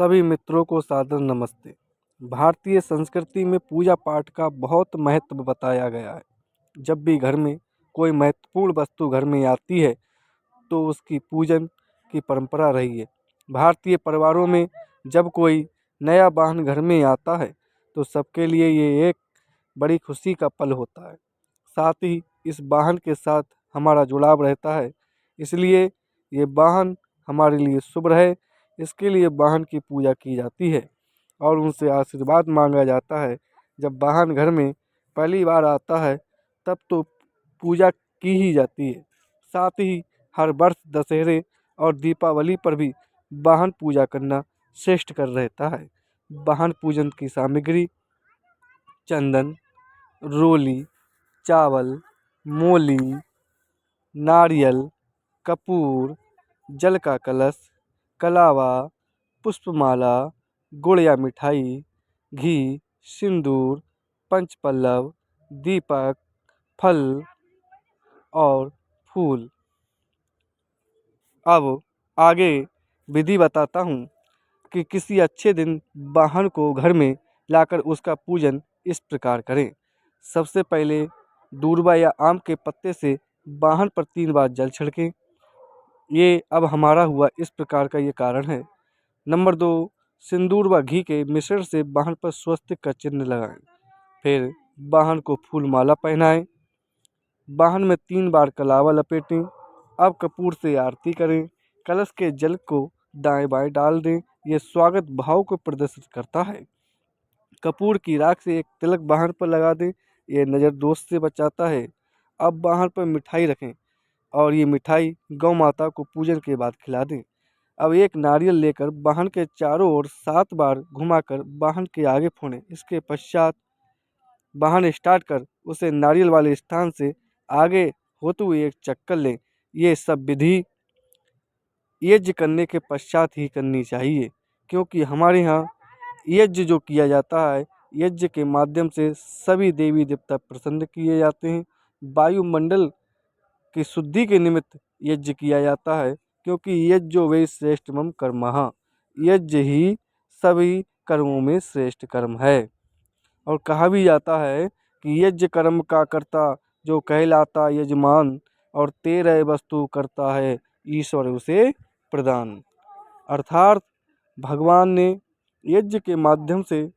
सभी मित्रों को सादर नमस्ते। भारतीय संस्कृति में पूजा पाठ का बहुत महत्व बताया गया है। जब भी घर में कोई महत्वपूर्ण वस्तु घर में आती है तो उसकी पूजन की परंपरा रही है। भारतीय परिवारों में जब कोई नया वाहन घर में आता है तो सबके लिए ये एक बड़ी खुशी का पल होता है। साथ ही इस वाहन के साथ हमारा जुड़ाव रहता है, इसलिए ये वाहन हमारे लिए शुभ रहे इसके लिए वाहन की पूजा की जाती है और उनसे आशीर्वाद मांगा जाता है। जब वाहन घर में पहली बार आता है तब तो पूजा की ही जाती है। साथ ही हर वर्ष दशहरे और दीपावली पर भी वाहन पूजा करना श्रेष्ठ कर रहता है। वाहन पूजन की सामग्री चंदन, रोली, चावल, मोली, नारियल, कपूर, जल का कलश, कलावा, पुष्पमाला, गुड़ या मिठाई, घी, सिंदूर, पंचपल्लव, दीपक, फल और फूल। अब आगे विधि बताता हूँ कि किसी अच्छे दिन वाहन को घर में लाकर उसका पूजन इस प्रकार करें। सबसे पहले दूर्वा या आम के पत्ते से वाहन पर 3 बार जल छिड़कें। ये अब हमारा हुआ इस प्रकार का ये कारण है। नंबर 2, सिंदूर व घी के मिश्रण से वाहन पर स्वस्तिक का चिन्ह लगाएं। फिर वाहन को फूल माला पहनाएं। वाहन में 3 बार कलावा लपेटें। अब कपूर से आरती करें। कलश के जल को दाएं बाएं डाल दें। ये स्वागत भाव को प्रदर्शित करता है। कपूर की राख से एक तिलक वाहन पर लगा दें। ये नज़र दोष से बचाता है। अब वाहन पर मिठाई रखें और ये मिठाई गौ माता को पूजन के बाद खिला दें। अब एक नारियल लेकर वाहन के चारों ओर 7 बार घुमाकर वाहन के आगे फोड़ें। इसके पश्चात वाहन स्टार्ट कर उसे नारियल वाले स्थान से आगे होते हुए एक चक्कर लें। ये सब विधि यज्ञ करने के पश्चात ही करनी चाहिए, क्योंकि हमारे यहाँ यज्ञ जो किया जाता है, यज्ञ के माध्यम से सभी देवी देवता प्रसन्न किए जाते हैं। वायुमंडल की शुद्धि के निमित्त यज्ञ किया जाता है, क्योंकि यज्ञो वै श्रेष्ठतमं कर्मः, यज्ञ ही सभी कर्मों में श्रेष्ठ कर्म है। और कहा भी जाता है कि यज्ञ कर्म का कर्ता जो कहलाता यजमान, और 13 वस्तु करता है ईश्वर उसे प्रदान। अर्थात भगवान ने यज्ञ के माध्यम से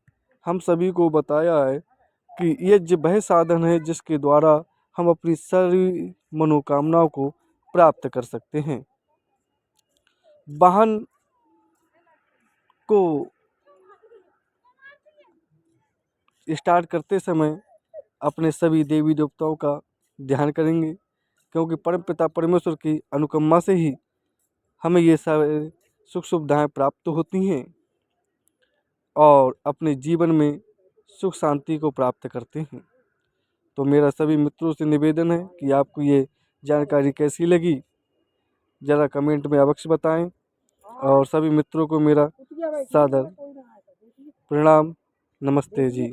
हम सभी को बताया है कि यज्ञ वह साधन है जिसके द्वारा हम अपनी सारी मनोकामनाओं को प्राप्त कर सकते हैं। वाहन को स्टार्ट करते समय अपने सभी देवी देवताओं का ध्यान करेंगे, क्योंकि परमपिता परमेश्वर की अनुकंपा से ही हमें ये सारे सुख सुविधाएं प्राप्त होती हैं और अपने जीवन में सुख शांति को प्राप्त करते हैं। तो मेरा सभी मित्रों से निवेदन है कि आपको ये जानकारी कैसी लगी ज़रा कमेंट में अवश्य बताएं और सभी मित्रों को मेरा सादर प्रणाम, नमस्ते जी।